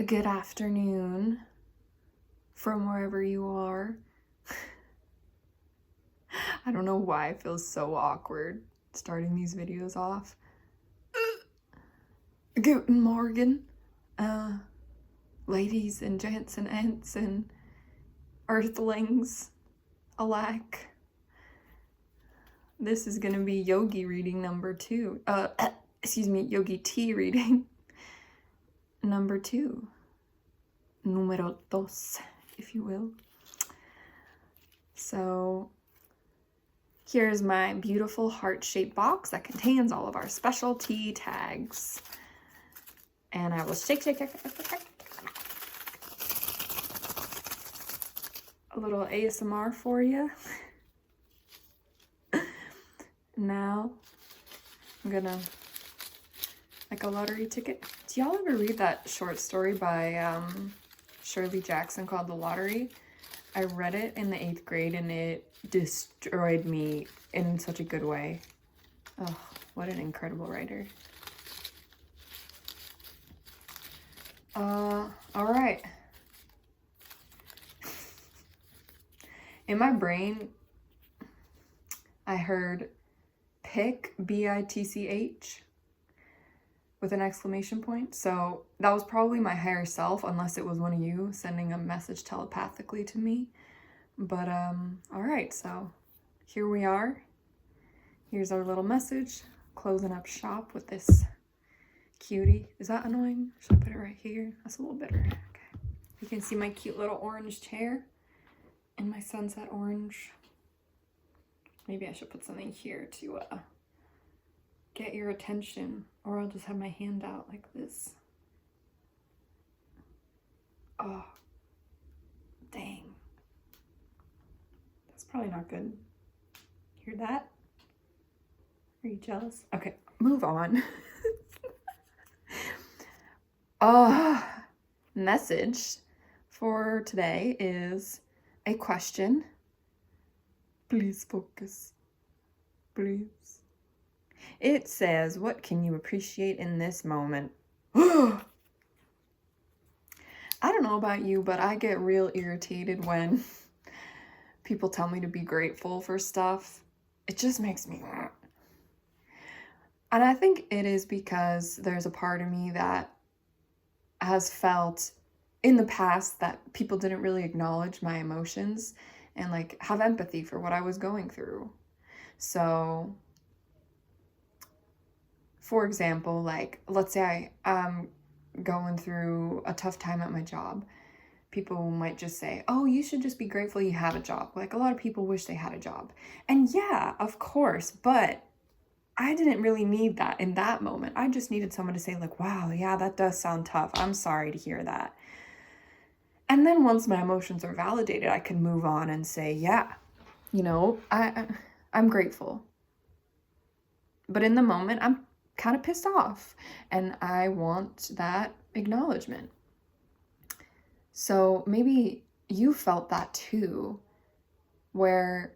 Good afternoon from wherever you are. I don't know why it feels so awkward starting these videos off. Guten Morgen, ladies and gents and ents and earthlings alike. This is gonna be Yogi reading number 2. Yogi Tea reading number 2. Número 2, if you will. So here's my beautiful heart-shaped box that contains all of our special tea tags. And I will shake. A little ASMR for you. Now I'm gonna, like a lottery ticket. Do y'all ever read that short story by Shirley Jackson called The Lottery? I read it in the 8th grade and it destroyed me in such a good way. Oh, what an incredible writer. All right. In my brain, I heard pick, B-I-T-C-H, with an exclamation point. So that was probably my higher self, unless it was one of you sending a message telepathically to me. But all right, so here we are. Here's our little message, closing up shop with this cutie. Is that annoying? Should I put it right here? That's a little better. Okay. You can see my cute little orange chair and my sunset orange. Maybe I should put something here to get your attention, or I'll just have my hand out like this. Oh, dang. That's probably not good. Hear that? Are you jealous? Okay, move on. Message for today is a question. Please focus. Please. It says, what can you appreciate in this moment? I don't know about you, but I get real irritated when people tell me to be grateful for stuff. It just makes me... And I think it is because there's a part of me that has felt in the past that people didn't really acknowledge my emotions and like have empathy for what I was going through. So, for example, like, let's say I'm going through a tough time at my job. People might just say, oh, you should just be grateful you have a job. Like, a lot of people wish they had a job. And yeah, of course, but I didn't really need that in that moment. I just needed someone to say like, wow, yeah, that does sound tough. I'm sorry to hear that. And then once my emotions are validated, I can move on and say, yeah, you know, I'm grateful. But in the moment, I'm kind of pissed off and I want that acknowledgement. So maybe you felt that too, where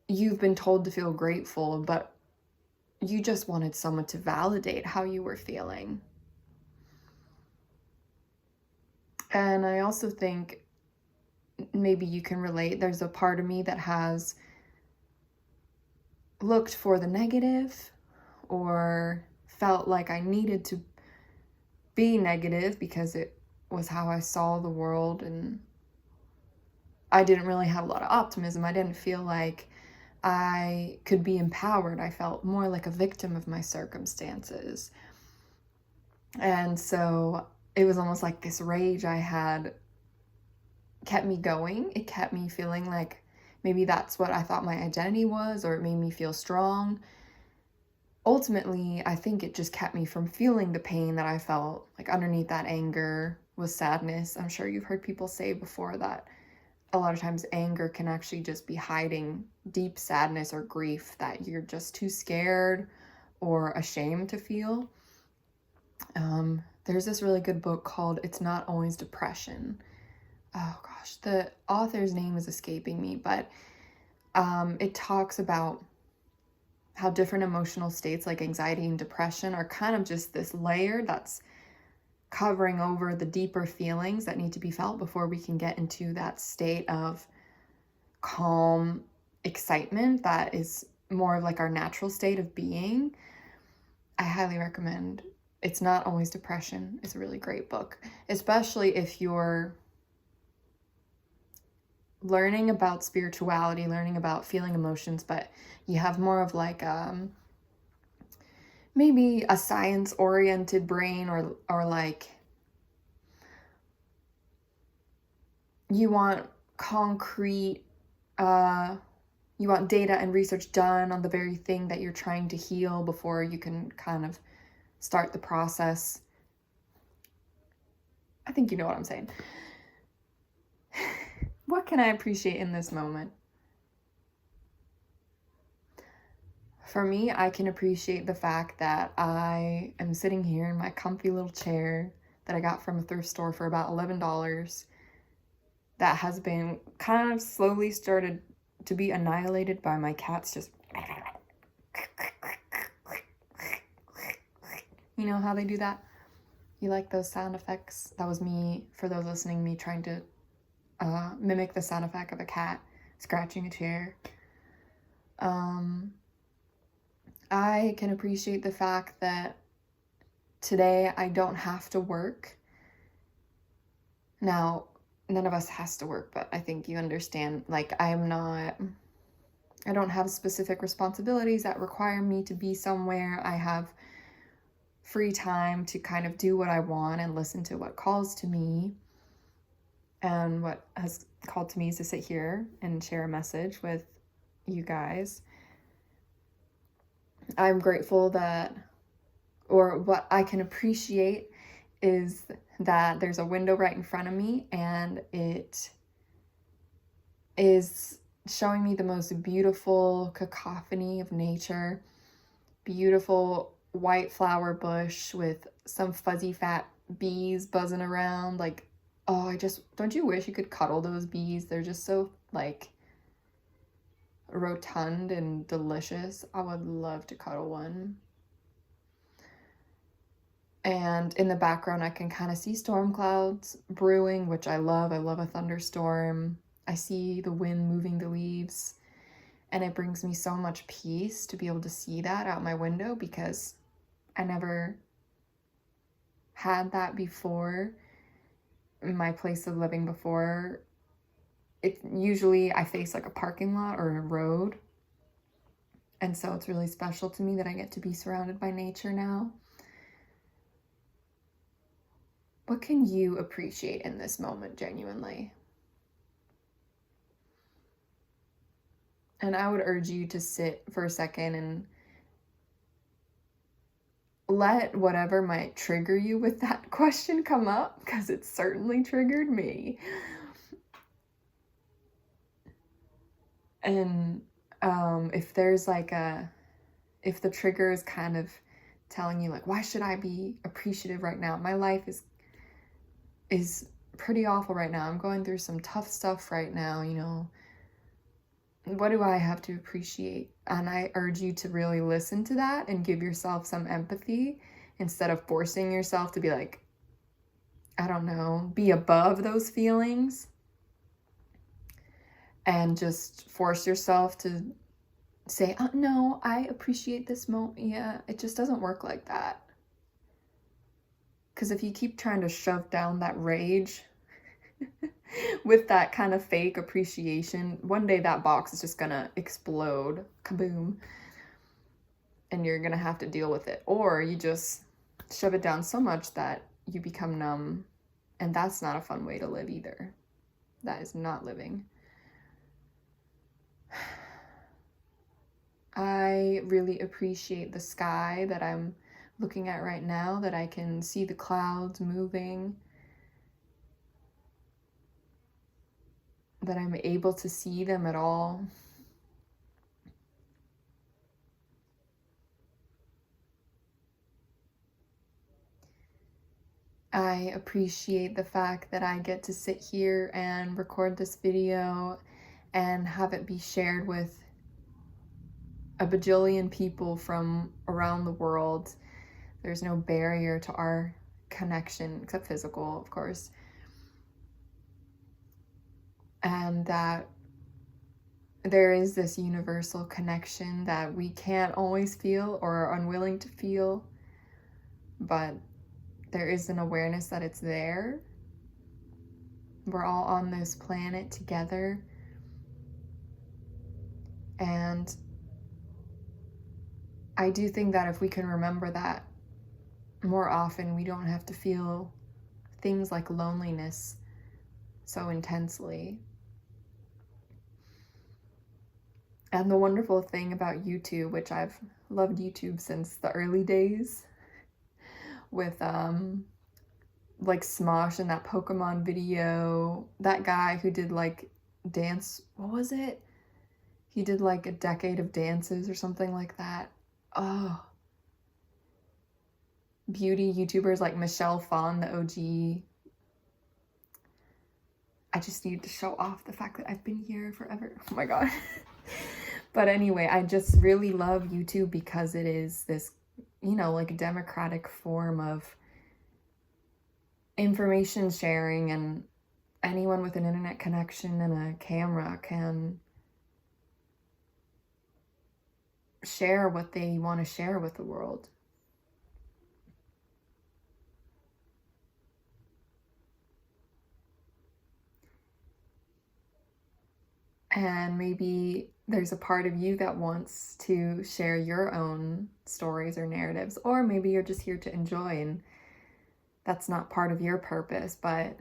you've been told to feel grateful, but you just wanted someone to validate how you were feeling. And I also think maybe you can relate. There's a part of me that has looked for the negative or felt like I needed to be negative because it was how I saw the world, and I didn't really have a lot of optimism. I didn't feel like I could be empowered. I felt more like a victim of my circumstances. And so it was almost like this rage I had kept me going. It kept me feeling like maybe that's what I thought my identity was, or it made me feel strong. Ultimately, I think it just kept me from feeling the pain that I felt. Like underneath that anger was sadness. I'm sure you've heard people say before that a lot of times anger can actually just be hiding deep sadness or grief that you're just too scared or ashamed to feel. There's this really good book called It's Not Always Depression. Oh gosh, the author's name is escaping me, but it talks about how different emotional states like anxiety and depression are kind of just this layer that's covering over the deeper feelings that need to be felt before we can get into that state of calm excitement that is more of like our natural state of being. I highly recommend. It's Not Always Depression. It's a really great book, especially if you're learning about spirituality, learning about feeling emotions, but you have more of like maybe a science-oriented brain, or like you want concrete, you want data and research done on the very thing that you're trying to heal before you can kind of start the process. I think you know what I'm saying. What can I appreciate in this moment? For me, I can appreciate the fact that I am sitting here in my comfy little chair that I got from a thrift store for about $11 that has been kind of slowly started to be annihilated by my cats just... You know how they do that? You like those sound effects? That was me, for those listening, me trying to mimic the sound effect of a cat scratching a chair. I can appreciate the fact that today I don't have to work. Now, none of us has to work, but I think you understand, like, I don't have specific responsibilities that require me to be somewhere. I have free time to kind of do what I want and listen to what calls to me. And what has called to me is to sit here and share a message with you guys. I'm grateful that, or what I can appreciate is that there's a window right in front of me, and it is showing me the most beautiful cacophony of nature. Beautiful white flower bush with some fuzzy fat bees buzzing around. Like, oh, don't you wish you could cuddle those bees? They're just so, like, rotund and delicious. I would love to cuddle one. And in the background, I can kind of see storm clouds brewing, which I love. I love a thunderstorm. I see the wind moving the leaves, and it brings me so much peace to be able to see that out my window, because I never had that before in my place of living before. Usually I face like a parking lot or a road, and so it's really special to me that I get to be surrounded by nature now. What can you appreciate in this moment, genuinely? And I would urge you to sit for a second and let whatever might trigger you with that question come up, because it certainly triggered me. And if there's like if the trigger is kind of telling you like, why should I be appreciative right now? My life is pretty awful right now. I'm going through some tough stuff right now, you know. What do I have to appreciate? And I urge you to really listen to that and give yourself some empathy, instead of forcing yourself to be like, I don't know, be above those feelings, and just force yourself to say, oh, no, I appreciate this moment. Yeah, it just doesn't work like that. Because if you keep trying to shove down that rage with that kind of fake appreciation, one day that box is just gonna explode, kaboom, and you're gonna have to deal with it. Or you just shove it down so much that you become numb, and that's not a fun way to live either. That is not living. I really appreciate the sky that I'm looking at right now, that I can see the clouds moving, that I'm able to see them at all. I appreciate the fact that I get to sit here and record this video and have it be shared with a bajillion people from around the world. There's no barrier to our connection, except physical, of course. And that there is this universal connection that we can't always feel or are unwilling to feel, but there is an awareness that it's there. We're all on this planet together. And I do think that if we can remember that more often, we don't have to feel things like loneliness so intensely. And the wonderful thing about YouTube, which I've loved YouTube since the early days, with like Smosh and that Pokemon video, that guy who did like dance, what was it? He did like a decade of dances or something like that. Oh, beauty YouTubers like Michelle Phan, the OG. I just need to show off the fact that I've been here forever. Oh my god. But anyway, I just really love YouTube because it is this, you know, like a democratic form of information sharing, and anyone with an internet connection and a camera can share what they want to share with the world. And maybe there's a part of you that wants to share your own stories or narratives, or maybe you're just here to enjoy and that's not part of your purpose, but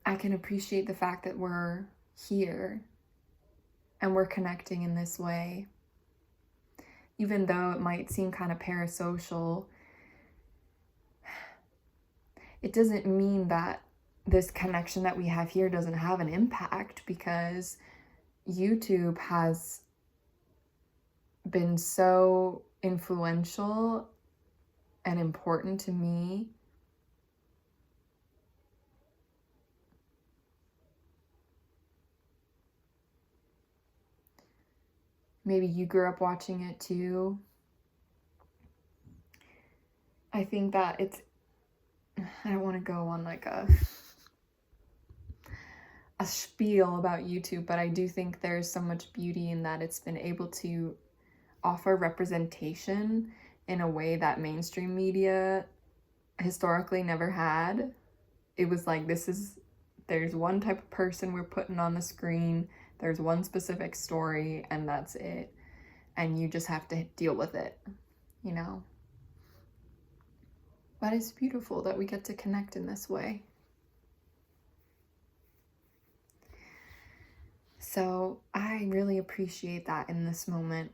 I can appreciate the fact that we're here and we're connecting in this way. Even though it might seem kind of parasocial, it doesn't mean that this connection that we have here doesn't have an impact, because YouTube has been so influential and important to me. Maybe you grew up watching it too. I think that I don't want to go on like a spiel about YouTube, but I do think there's so much beauty in that it's been able to offer representation in a way that mainstream media historically never had. It was like, there's one type of person we're putting on the screen, there's one specific story, and that's it. And you just have to deal with it, you know? But it's beautiful that we get to connect in this way. So I really appreciate that in this moment.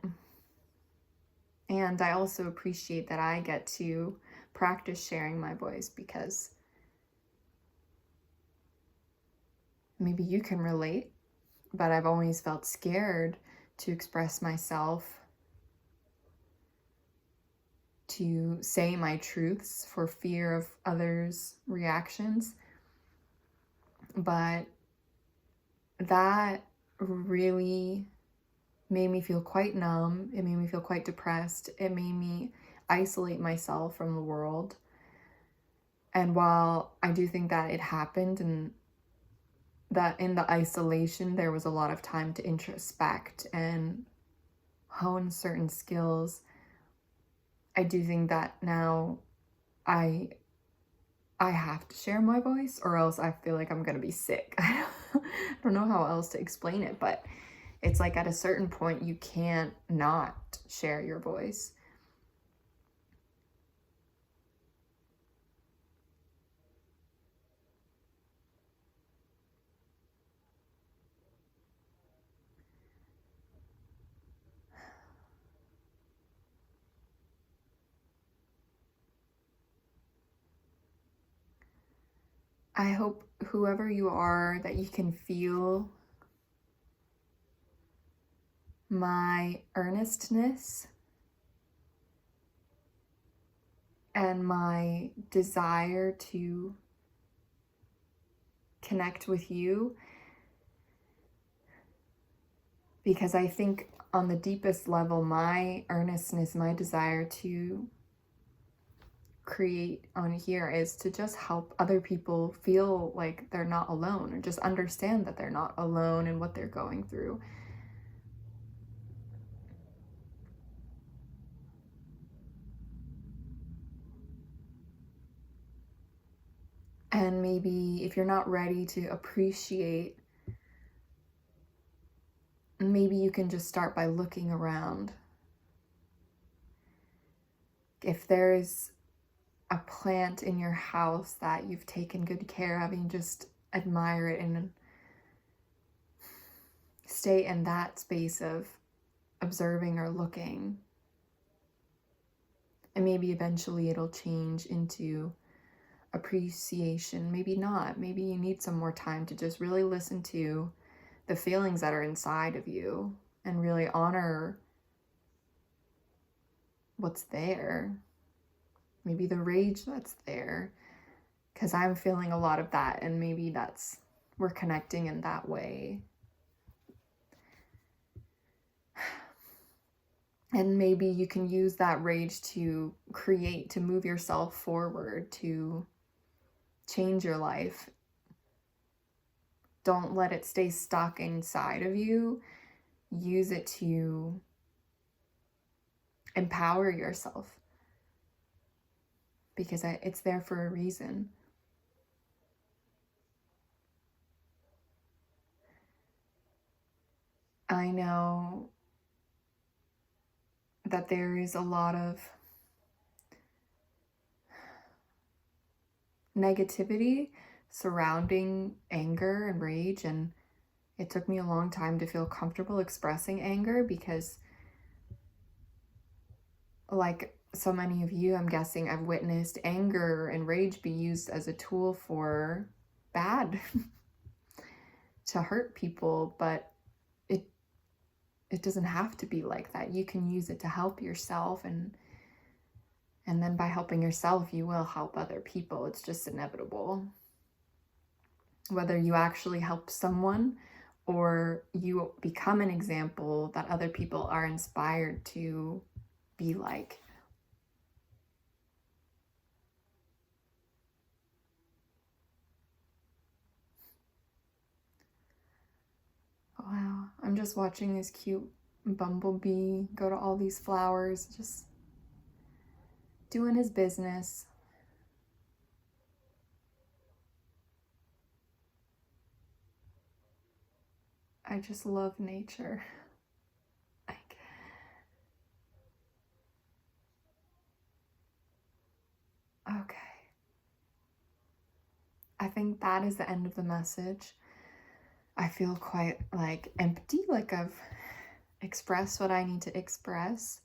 And I also appreciate that I get to practice sharing my voice, because maybe you can relate, but I've always felt scared to express myself, to say my truths for fear of others' reactions. But that really made me feel quite numb. It made me feel quite depressed. It made me isolate myself from the world. And while I do think that it happened, and that in the isolation there was a lot of time to introspect and hone certain skills, I do think that now I have to share my voice, or else I feel like I'm gonna be sick. I don't know how else to explain it, but it's like at a certain point you can't not share your voice. I hope whoever you are, that you can feel my earnestness and my desire to connect with you, because I think on the deepest level, my earnestness, my desire to create on here is to just help other people feel like they're not alone, or just understand that they're not alone in what they're going through. And maybe if you're not ready to appreciate, maybe you can just start by looking around. If there's a plant in your house that you've taken good care of, and you just admire it and stay in that space of observing or looking. And maybe eventually it'll change into appreciation. Maybe not. Maybe you need some more time to just really listen to the feelings that are inside of you and really honor what's there. Maybe the rage that's there, because I'm feeling a lot of that, and maybe we're connecting in that way. And maybe you can use that rage to create, to move yourself forward, to change your life. Don't let it stay stuck inside of you. Use it to empower yourself, because it's there for a reason. I know that there is a lot of negativity surrounding anger and rage, and it took me a long time to feel comfortable expressing anger, because like so many of you, I'm guessing, I've witnessed anger and rage be used as a tool for bad to hurt people, but it doesn't have to be like that. You can use it to help yourself, and then by helping yourself, you will help other people. It's just inevitable. Whether you actually help someone or you become an example that other people are inspired to be like. Wow, I'm just watching this cute bumblebee go to all these flowers, just doing his business. I just love nature. Like, okay. I think that is the end of the message. I feel quite like empty, like I've expressed what I need to express.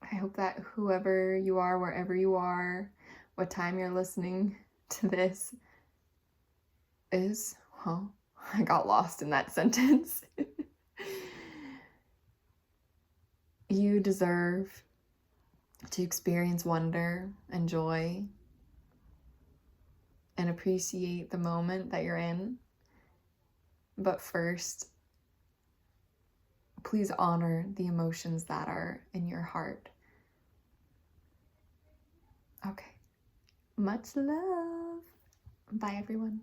I hope that whoever you are, wherever you are, what time you're listening to this is, well, I got lost in that sentence. You deserve to experience wonder and joy and appreciate the moment that you're in. But first, please honor the emotions that are in your heart. Okay. Much love. Bye, everyone.